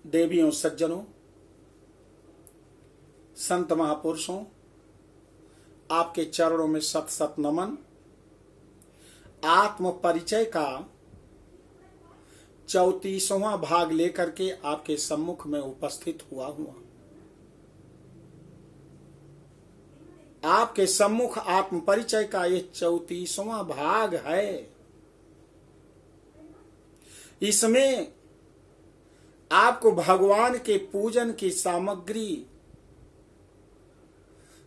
देवियों, सज्जनों, संत महापुरुषों, आपके चरणों में सत सत नमन। आत्म परिचय का 34वां भाग लेकर के आपके सम्मुख में उपस्थित हुआ। आपके सम्मुख आत्म परिचय का ये 34वां भाग है। इसमें आपको भगवान के पूजन की सामग्री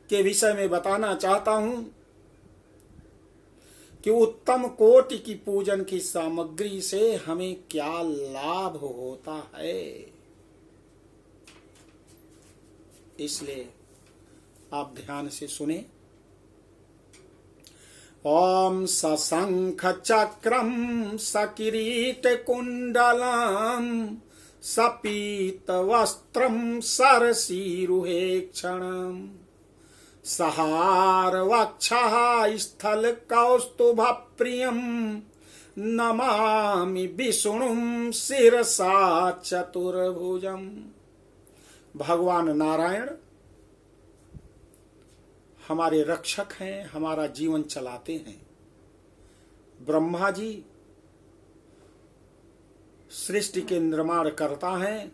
के विषय में बताना चाहता हूं कि उत्तम कोटि की पूजन की सामग्री से हमें क्या लाभ होता है। इसलिए आप ध्यान से सुने। ओम सशंख चक्रम सकिरीट कुंडलम सपीत वस्त्रम सरसीरुहेक्षणम सहार वक्षः स्थल कौस्तुभ प्रियम नमामि विष्णुं शिरसा चतुर्भुजम। भगवान नारायण हमारे रक्षक हैं, हमारा जीवन चलाते हैं। ब्रह्मा जी सृष्टि के निर्माण करता है,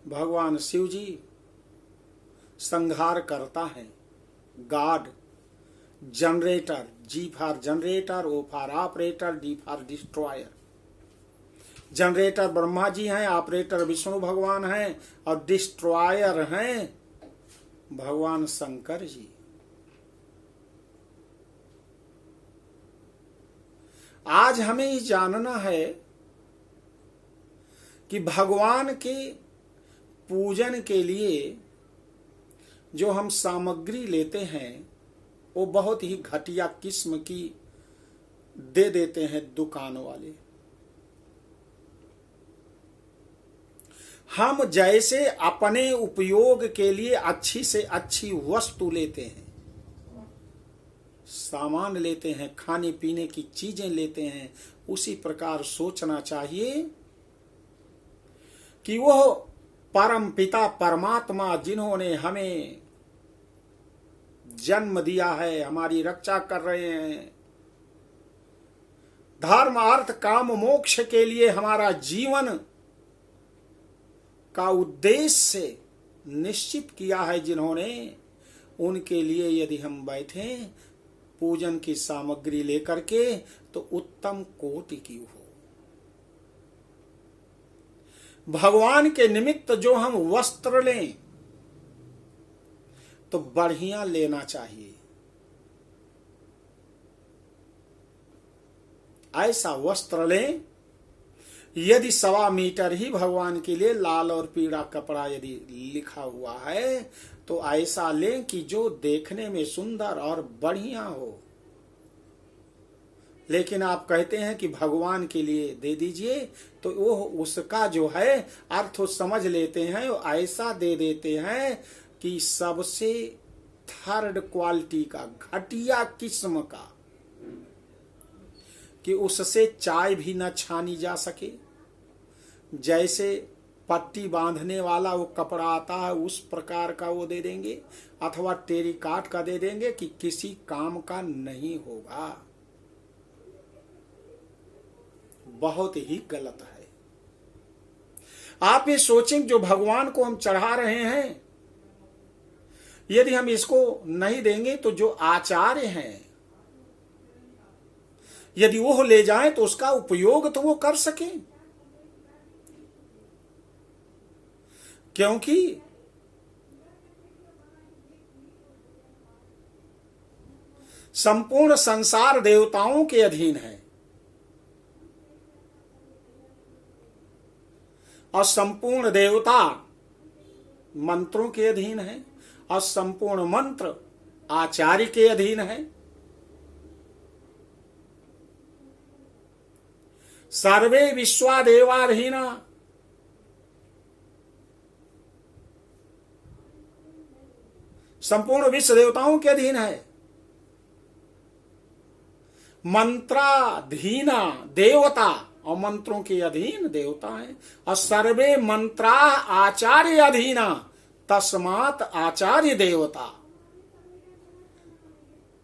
भगवान शिव जी संहार करता है। God generator, G for generator, O for operator, D for destroyer. Generator Brahma ji हैं, ऑपरेटर विष्णु भगवान हैं और डिस्ट्रॉयर हैं भगवान शंकर जी। आज हमें ये जानना है कि भगवान के पूजन के लिए जो हम सामग्री लेते हैं वो बहुत ही घटिया किस्म की दे देते हैं दुकान वाले। हम जैसे अपने उपयोग के लिए अच्छी से अच्छी वस्तु लेते हैं, सामान लेते हैं, खाने पीने की चीजें लेते हैं, उसी प्रकार सोचना चाहिए कि वह परम पिता परमात्मा जिन्होंने हमें जन्म दिया है, हमारी रक्षा कर रहे हैं, धर्म अर्थ काम मोक्ष के लिए हमारा जीवन का उद्देश्य निश्चित किया है जिन्होंने, उनके लिए यदि हम बैठे पूजन की सामग्री लेकर के तो उत्तम कोटि की हो। भगवान के निमित्त जो हम वस्त्र लें तो बढ़िया लेना चाहिए। ऐसा वस्त्र लें, यदि 1.25 मीटर ही भगवान के लिए लाल और पीला कपड़ा यदि लिखा हुआ है तो ऐसा लें कि जो देखने में सुंदर और बढ़िया हो। लेकिन आप कहते हैं कि भगवान के लिए दे दीजिए, तो वो उसका जो है अर्थ समझ लेते हैं, वो ऐसा दे देते हैं कि सबसे थर्ड क्वालिटी का, घटिया किस्म का, कि उससे चाय भी न छानी जा सके। जैसे पट्टी बांधने वाला वो कपड़ा आता है उस प्रकार का वो दे देंगे, अथवा टेरिकॉट का दे देंगे कि किसी काम का नहीं होगा। बहुत ही गलत है। आप ये सोचें, जो भगवान को हम चढ़ा रहे हैं, यदि हम इसको नहीं देंगे तो जो आचार्य हैं यदि वो ले जाएं तो उसका उपयोग तो वो कर सकें। क्योंकि संपूर्ण संसार देवताओं के अधीन है और संपूर्ण देवता मंत्रों के अधीन है और संपूर्ण मंत्र आचार्य के अधीन है। सर्वे विश्वा देवाधीना, संपूर्ण विश्व देवताओं के अधीन है। मंत्राधीना देवता और मंत्रों के अधीन देवता हैं। और सर्वे मंत्रा आचार्य अधीना तस्मात आचार्य देवता।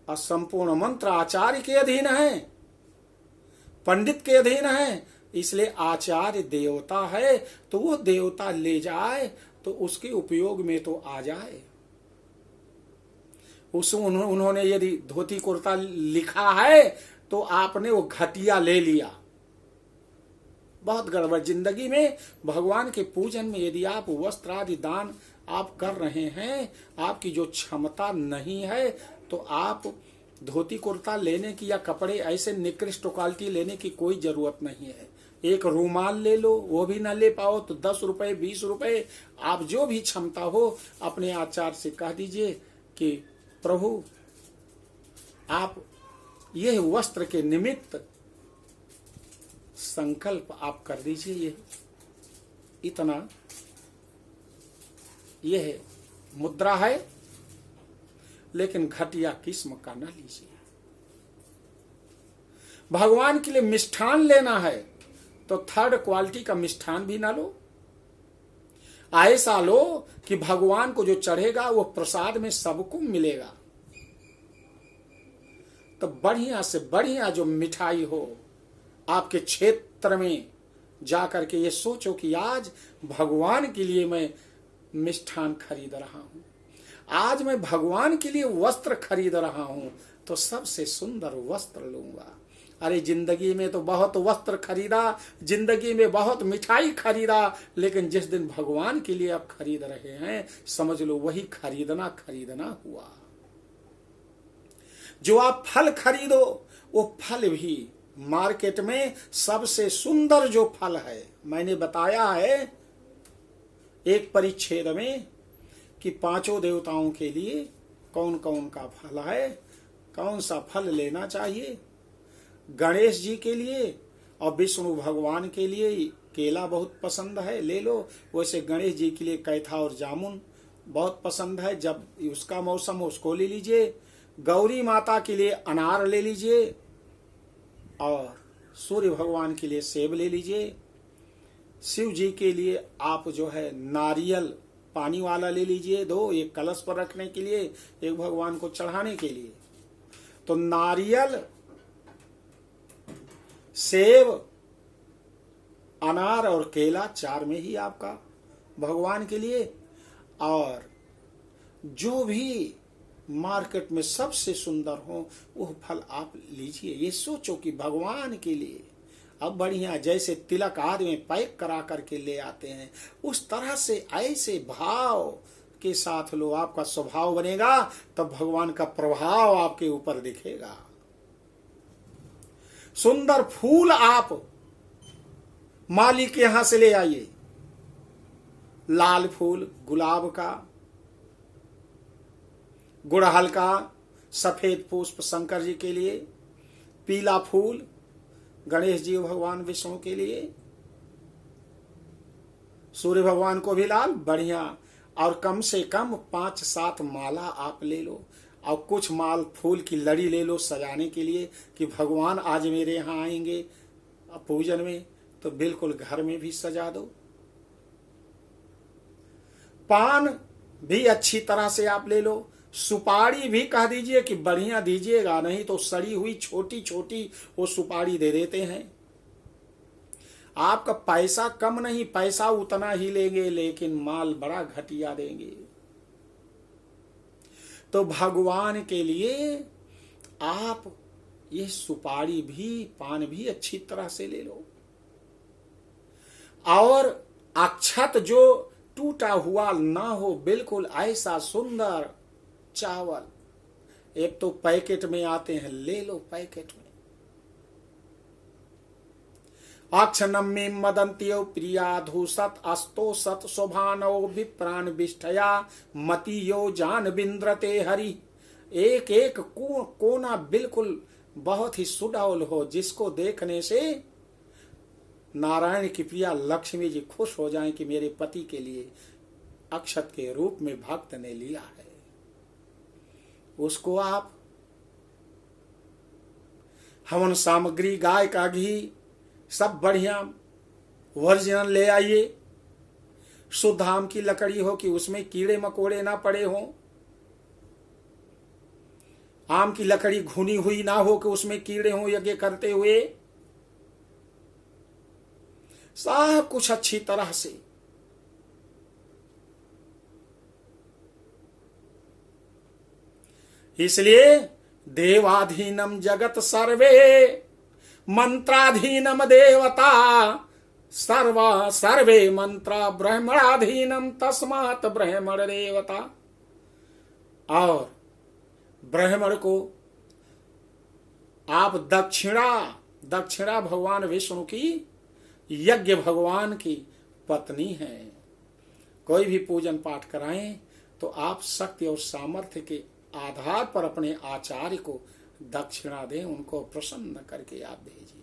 और संपूर्ण मंत्र आचार्य के अधीन है, पंडित के अधीन है, इसलिए आचार्य देवता है। तो वो देवता ले जाए तो उसके उपयोग में तो आ जाए। उन्होंने यदि धोती कुर्ता लिखा है तो आपने वो घटिया ले लिया। बहुत गड़बड़। जिंदगी में भगवान के पूजन में यदि आप वस्त्र आदि दान आप कर रहे हैं, आपकी जो क्षमता नहीं है, तो आप धोती कुर्ता लेने की या कपड़े ऐसे निकृष्ट क्वालिटी लेने की कोई जरूरत नहीं है। एक रूमाल ले लो, वो भी ना ले पाओ तो 10 रुपए 20 रुपए, आप जो भी क्षमता हो अपने आचार्य से कह दीजिए कि प्रभु आप यह वस्त्र के निमित्त संकल्प आप कर दीजिए। ये इतना यह मुद्रा है, लेकिन घटिया किस्म का न लीजिए। भगवान के लिए मिष्ठान लेना है तो 3rd क्वालिटी का मिष्ठान भी ना लो। ऐसा लो कि भगवान को जो चढ़ेगा वो प्रसाद में सबको मिलेगा। तो बढ़िया से बढ़िया जो मिठाई हो, आपके क्षेत्र में जाकर के ये सोचो कि आज भगवान के लिए मैं मिष्ठान खरीद रहा हूं, आज मैं भगवान के लिए वस्त्र खरीद रहा हूं, तो सबसे सुंदर वस्त्र लूंगा। अरे जिंदगी में तो बहुत वस्त्र खरीदा, जिंदगी में बहुत मिठाई खरीदा, लेकिन जिस दिन भगवान के लिए आप खरीद रहे हैं, समझ लो वही खरीदना हुआ। जो आप फल खरीदो, वो फल भी मार्केट में सबसे सुंदर जो फल है, मैंने बताया है एक परिच्छेद में कि 5 देवताओं के लिए कौन कौन का फल है, कौन सा फल लेना चाहिए। गणेश जी के लिए और विष्णु भगवान के लिए केला बहुत पसंद है, ले लो। वैसे गणेश जी के लिए कैथा और जामुन बहुत पसंद है, जब उसका मौसम हो उसको ले लीजिए। गौरी माता के लिए अनार ले लीजिए, और सूर्य भगवान के लिए सेब ले लीजिए। शिव जी के लिए आप जो है नारियल पानी वाला ले लीजिए, 2, एक कलश पर रखने के लिए, एक भगवान को चढ़ाने के लिए। तो नारियल, सेब, अनार और केला 4 में ही आपका भगवान के लिए। और जो भी मार्केट में सबसे सुंदर हो वो फल आप लीजिए। ये सोचो कि भगवान के लिए। अब बढ़िया जैसे तिलक आदि में पैक करा करके ले आते हैं, उस तरह से ऐसे भाव के साथ लो, आपका स्वभाव बनेगा, तब भगवान का प्रभाव आपके ऊपर दिखेगा। सुंदर फूल आप माली के यहां से ले आइए, लाल फूल गुलाब का, गुड़हल का, सफेद पुष्प शंकर जी के लिए, पीला फूल गणेश जी भगवान विष्णु के लिए, सूर्य भगवान को भी लाल, बढ़िया। और कम से कम 5-7 माला आप ले लो, और कुछ माल फूल की लड़ी ले लो सजाने के लिए कि भगवान आज मेरे यहाँ आएंगे पूजन में, तो बिल्कुल घर में भी सजा दो। पान भी अच्छी तरह से आप ले लो। सुपारी भी कह दीजिए कि बढ़िया दीजिएगा, नहीं तो सड़ी हुई छोटी छोटी वो सुपारी दे देते हैं। आपका पैसा कम नहीं, पैसा उतना ही लेंगे, लेकिन माल बड़ा घटिया देंगे। तो भगवान के लिए आप ये सुपारी भी, पान भी अच्छी तरह से ले लो। और अक्षत जो टूटा हुआ ना हो, बिल्कुल ऐसा सुंदर चावल, एक तो पैकेट में आते हैं, ले लो पैकेट में। अक्षनम्मी मदंत्यो प्रियाधूसत अस्तो सत शोभानो विप्राण विष्ठया मतियो जान बिंद्रते हरि। एक एक कोना बिल्कुल बहुत ही सुडौल हो, जिसको देखने से नारायण की प्रिया लक्ष्मी जी खुश हो जाएं कि मेरे पति के लिए अक्षत के रूप में भक्त ने लिया है। उसको आप हवन सामग्री, गाय का घी, सब बढ़िया ओरिजिनल ले आइए, शुद्ध आम की लकड़ी हो कि उसमें कीड़े मकोड़े ना पड़े हों, आम की लकड़ी घुनी हुई ना हो कि उसमें कीड़े हों यज्ञ करते हुए। सब कुछ अच्छी तरह से इसलिए देवाधीनम जगत सर्वे मंत्राधीनम देवता सर्वे मंत्रा ब्रह्मणाधीनम तस्मात् ब्रह्मण देवता। और ब्राह्मण को आप दक्षिणा भगवान विष्णु की यज्ञ भगवान की पत्नी है। कोई भी पूजन पाठ कराएं तो आप शक्ति और सामर्थ्य के आधार पर अपने आचार्य को दक्षिणा दें, उनको प्रसन्न करके आप भेजिए।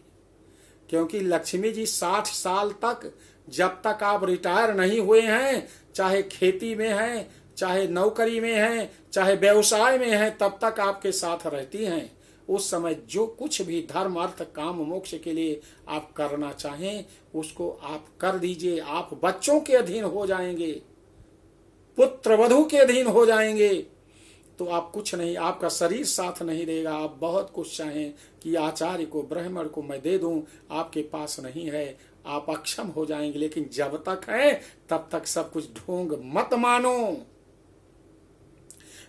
क्योंकि लक्ष्मी जी 60 साल तक, जब तक आप रिटायर नहीं हुए हैं, चाहे खेती में हैं, चाहे नौकरी में हैं, चाहे व्यवसाय में हैं, तब तक आपके साथ रहती हैं। उस समय जो कुछ भी धर्म अर्थ काम मोक्ष के लिए आप करना चाहें उसको आप कर दीजिए। आप बच्चों के अधीन हो जाएंगे, पुत्र वधू के अधीन हो जाएंगे, तो आप कुछ नहीं, आपका शरीर साथ नहीं देगा। आप बहुत कुछ चाहें कि आचार्य को ब्राह्मण को मैं दे दूं, आपके पास नहीं है, आप अक्षम हो जाएंगे। लेकिन जब तक है तब तक सब कुछ ढोंग मत मानो।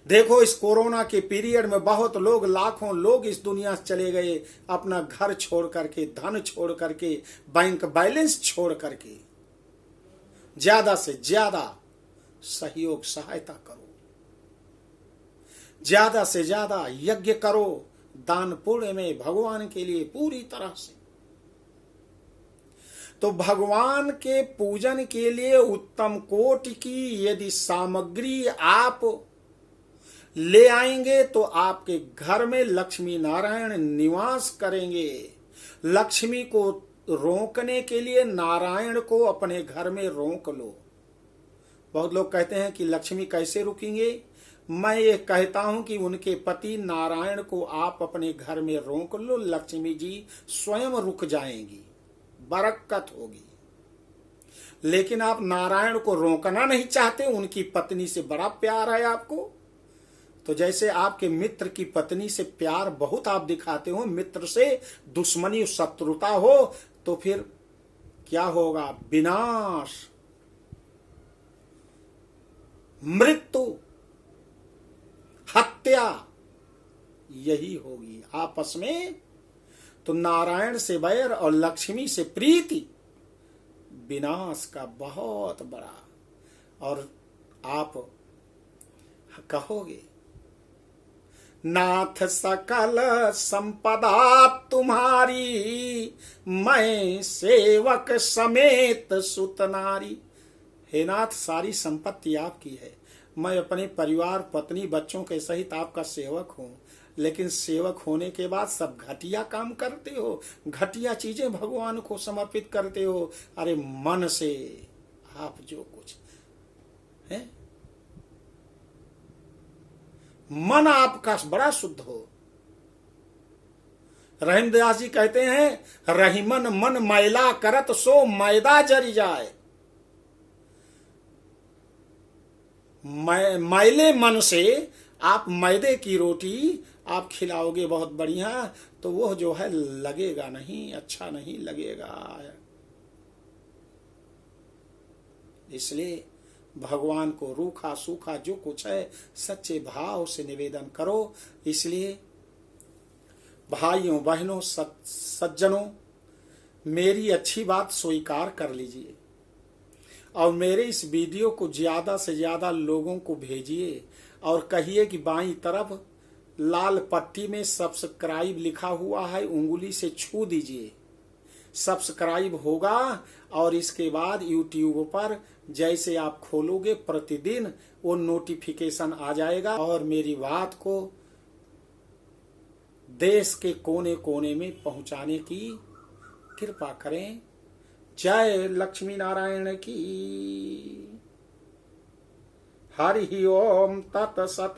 देखो इस कोरोना के पीरियड में बहुत लोग, लाखों लोग इस दुनिया से चले गए, अपना घर छोड़ करके, धन छोड़ करके, बैंक बैलेंस छोड़ करके। ज्यादा से ज्यादा सहयोग सहायता करो, ज्यादा से ज्यादा यज्ञ करो, दान पुण्य में भगवान के लिए पूरी तरह से। तो भगवान के पूजन के लिए उत्तम कोटि की यदि सामग्री आप ले आएंगे तो आपके घर में लक्ष्मी नारायण निवास करेंगे। लक्ष्मी को रोकने के लिए नारायण को अपने घर में रोक लो। बहुत लोग कहते हैं कि लक्ष्मी कैसे रुकेंगे। मैं ये कहता हूं कि उनके पति नारायण को आप अपने घर में रोक लो, लक्ष्मी जी स्वयं रुक जाएंगी, बरकत होगी। लेकिन आप नारायण को रोकना नहीं चाहते, उनकी पत्नी से बड़ा प्यार है आपको, तो जैसे आपके मित्र की पत्नी से प्यार बहुत आप दिखाते हो, मित्र से दुश्मनी शत्रुता हो, तो फिर क्या होगा? विनाश, मृत्यु, हत्या, यही होगी आपस में। तो नारायण से वैर और लक्ष्मी से प्रीति विनाश का बहुत बड़ा। और आप कहोगे नाथ सकल संपदा तुम्हारी, मैं सेवक समेत सुतनारी। हे नाथ, सारी संपत्ति आपकी है, मैं अपने परिवार, पत्नी, बच्चों के सहित आपका सेवक हूँ। लेकिन सेवक होने के बाद सब घटिया काम करते हो, घटिया चीजें भगवान को समर्पित करते हो। अरे मन से आप जो कुछ है, मन आपका बड़ा शुद्ध हो। रहीमदास जी कहते हैं, रहीमन मन मैला करत सो मैदा जरी जाए। मैले मन से आप मैदे की रोटी आप खिलाओगे बहुत बढ़िया, तो वह जो है लगेगा नहीं, अच्छा नहीं लगेगा। इसलिए भगवान को रूखा सूखा जो कुछ है सच्चे भाव से निवेदन करो। इसलिए भाइयों बहनों सज्जनों, मेरी अच्छी बात स्वीकार कर लीजिए और मेरे इस वीडियो को ज्यादा से ज्यादा लोगों को भेजिए और कहिए कि बाईं तरफ लाल पट्टी में सब्सक्राइब लिखा हुआ है, उंगली से छू दीजिए, सब्सक्राइब होगा। और इसके बाद यूट्यूब पर जैसे आप खोलोगे प्रतिदिन वो नोटिफिकेशन आ जाएगा और मेरी बात को देश के कोने कोने में पहुंचाने की कृपा करें। जय लक्ष्मी नारायण की। हरि ओम तत्सत।